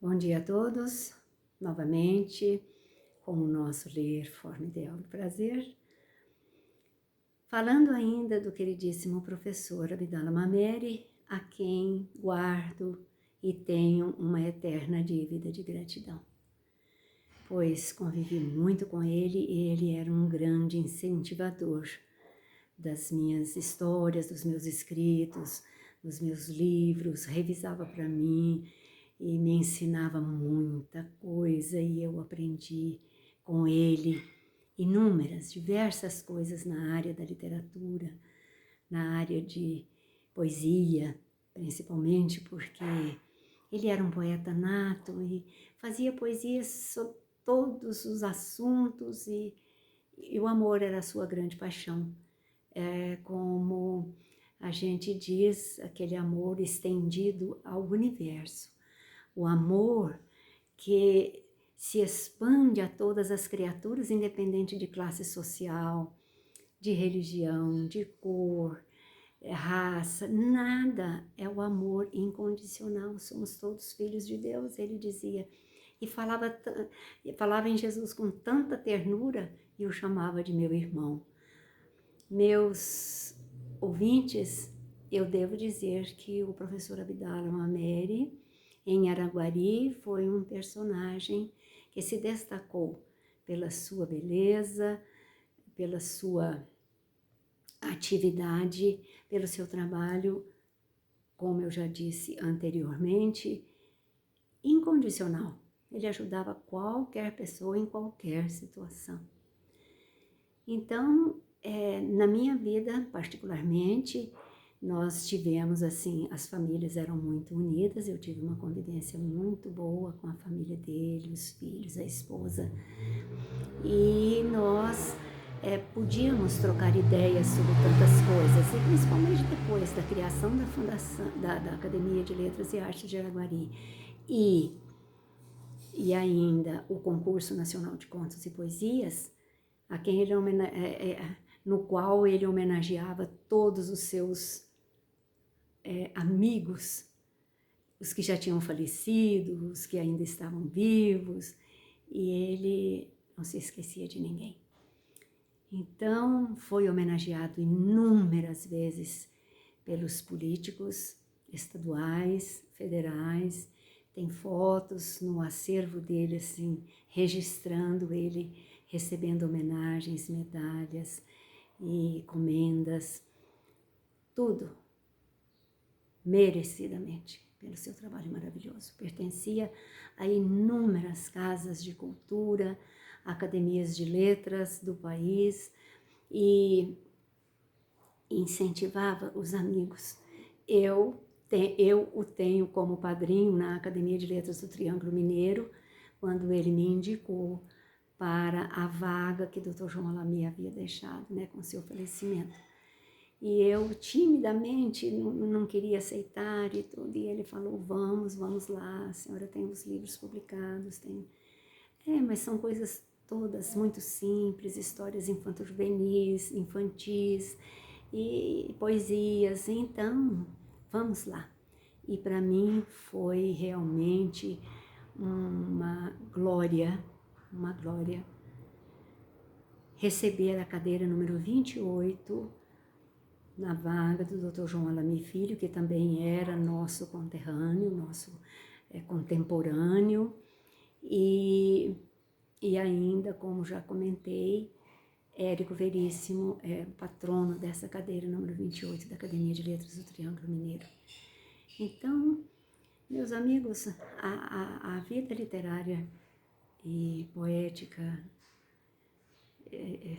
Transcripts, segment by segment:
Bom dia a todos, novamente, com o nosso Ler Forma Ideal do Prazer. Falando ainda do queridíssimo professor Abdala Mameri, a quem guardo e tenho uma eterna dívida de gratidão. Pois convivi muito com ele e ele era um grande incentivador das minhas histórias, dos meus escritos, dos meus livros, revisava para mim e me ensinava muita coisa e eu aprendi com ele inúmeras, diversas coisas na área da literatura, na área de poesia, principalmente porque ele era um poeta nato e fazia poesias sobre todos os assuntos e o amor era a sua grande paixão. É como a gente diz, aquele amor estendido ao universo. O amor que se expande a todas as criaturas, independente de classe social, de religião, de cor, raça, nada é o amor incondicional. Somos todos filhos de Deus, ele dizia. E falava em Jesus com tanta ternura e o chamava de meu irmão. Meus ouvintes, eu devo dizer que o professor Abdala Mameri, em Araguari, foi um personagem que se destacou pela sua beleza, pela sua atividade, pelo seu trabalho, como eu já disse anteriormente, incondicional. Ele ajudava qualquer pessoa em qualquer situação. Então, na minha vida, particularmente, nós tivemos, assim, as famílias eram muito unidas, eu tive uma convivência muito boa com a família dele, os filhos, a esposa, e nós podíamos trocar ideias sobre tantas coisas, e principalmente depois da criação da fundação, da Academia de Letras e Artes de Araguari, e ainda o Concurso Nacional de Contos e Poesias, a quem ele no qual ele homenageava todos os seus amigos, os que já tinham falecido, os que ainda estavam vivos, e ele não se esquecia de ninguém. Então, foi homenageado inúmeras vezes pelos políticos estaduais, federais, tem fotos no acervo dele, assim, registrando ele, recebendo homenagens, medalhas e comendas, tudo merecidamente pelo seu trabalho maravilhoso. Pertencia a inúmeras casas de cultura, academias de letras do país e incentivava os amigos. Eu o tenho como padrinho na Academia de Letras do Triângulo Mineiro, quando ele me indicou para a vaga que o Dr. João Alamy havia deixado, né, com seu falecimento. E eu timidamente não queria aceitar e tudo, e ele falou, vamos lá, a senhora tem os livros publicados, tem... mas são coisas todas muito simples, histórias infanto-juvenis, infantis e poesias, então vamos lá. E para mim foi realmente uma glória receber a cadeira número 28 na vaga do Dr. João Alamy Filho, que também era nosso conterrâneo, nosso contemporâneo, e ainda, como já comentei, Érico Veríssimo é patrono dessa cadeira número 28 da Academia de Letras do Triângulo Mineiro. Então, meus amigos, a vida literária e poética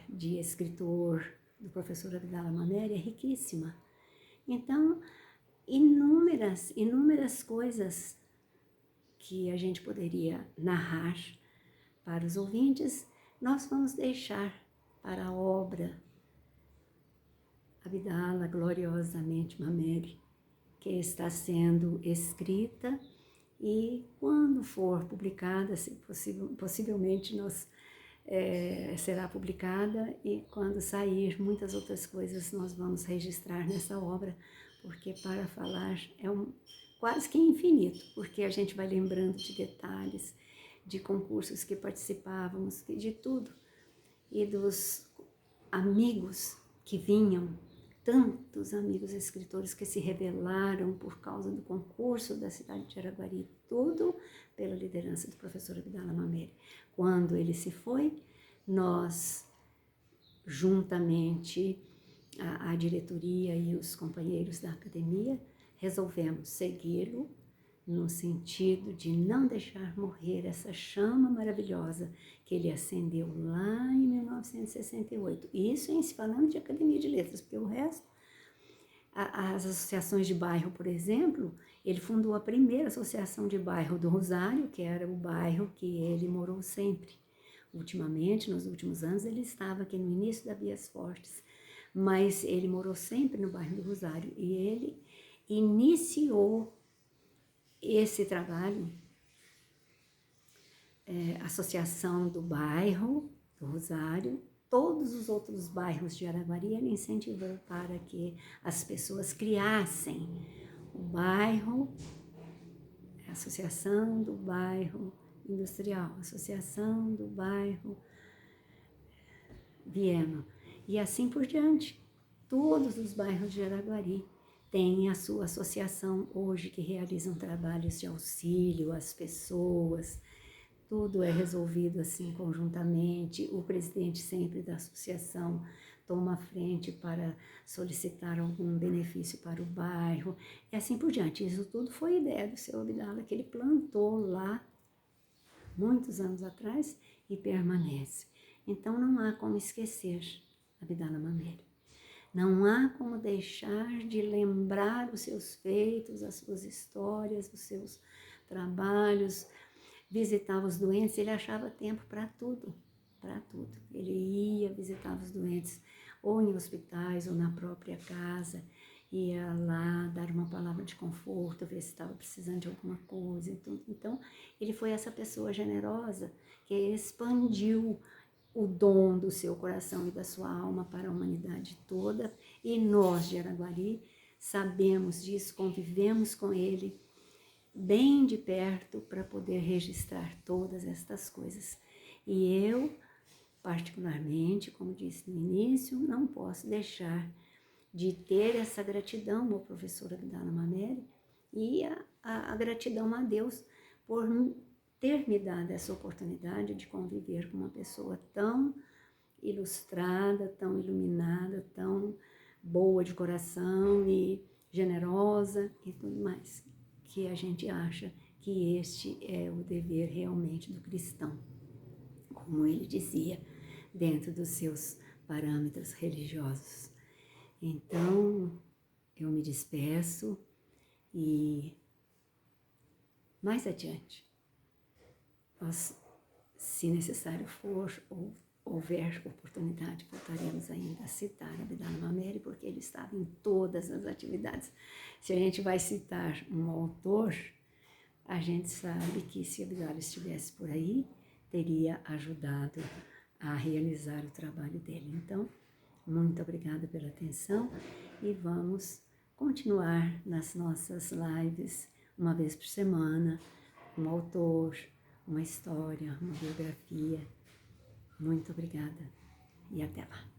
de escritor do professor Abdala Mameri é riquíssima. Então, inúmeras coisas que a gente poderia narrar para os ouvintes, nós vamos deixar para a obra Abdala gloriosamente Mameri, que está sendo escrita e quando for publicada, se possivelmente será publicada, e quando sair muitas outras coisas nós vamos registrar nessa obra, porque para falar quase que infinito, porque a gente vai lembrando de detalhes, de concursos que participávamos, de tudo, e dos amigos que vinham, tantos amigos escritores que se revelaram por causa do concurso da cidade de Araguari, tudo pela liderança do professor Abdala Mameri. Quando ele se foi, nós, juntamente a diretoria e os companheiros da academia, resolvemos segui-lo no sentido de não deixar morrer essa chama maravilhosa que ele acendeu lá em 1968. Isso em se falando de Academia de Letras, porque o resto, as associações de bairro, por exemplo, ele fundou a primeira associação de bairro do Rosário, que era o bairro que ele morou sempre. Ultimamente, nos últimos anos, ele estava aqui no início da Vias Fortes, mas ele morou sempre no bairro do Rosário e ele iniciou esse trabalho, associação do bairro do Rosário, todos os outros bairros de Araguari, ele incentivou para que as pessoas criassem o bairro, a associação do bairro industrial, a associação do bairro Viena, e assim por diante. Todos os bairros de Araguari têm a sua associação hoje que realizam trabalhos de auxílio às pessoas. Tudo é resolvido assim conjuntamente. O presidente sempre da associação toma a frente para solicitar algum benefício para o bairro e assim por diante. Isso tudo foi ideia do seu Abdala, que ele plantou lá muitos anos atrás e permanece. Então não há como esquecer Abdala Mameri. Não há como deixar de lembrar os seus feitos, as suas histórias, os seus trabalhos. Visitava os doentes, ele achava tempo para tudo, para tudo. Ele ia visitar os doentes, ou em hospitais, ou na própria casa, ia lá dar uma palavra de conforto, ver se estava precisando de alguma coisa e tudo. Então, ele foi essa pessoa generosa que expandiu o dom do seu coração e da sua alma para a humanidade toda, e nós de Araguari sabemos disso, convivemos com ele bem de perto para poder registrar todas estas coisas. E eu, particularmente, como disse no início, não posso deixar de ter essa gratidão ao professor Abdala Mameri e a gratidão a Deus por ter me dado essa oportunidade de conviver com uma pessoa tão ilustrada, tão iluminada, tão boa de coração e generosa e tudo mais, que a gente acha que este é o dever realmente do cristão, como ele dizia, dentro dos seus parâmetros religiosos. Então, eu me despeço e mais adiante, nós, se necessário for ou houver oportunidade, voltaremos ainda a citar Abdala Mameri, porque ele estava em todas as atividades. Se a gente vai citar um autor, a gente sabe que se Abdala estivesse por aí, teria ajudado a realizar o trabalho dele. Então, muito obrigada pela atenção e vamos continuar nas nossas lives, uma vez por semana, um autor, uma história, uma biografia. Muito obrigada e até lá.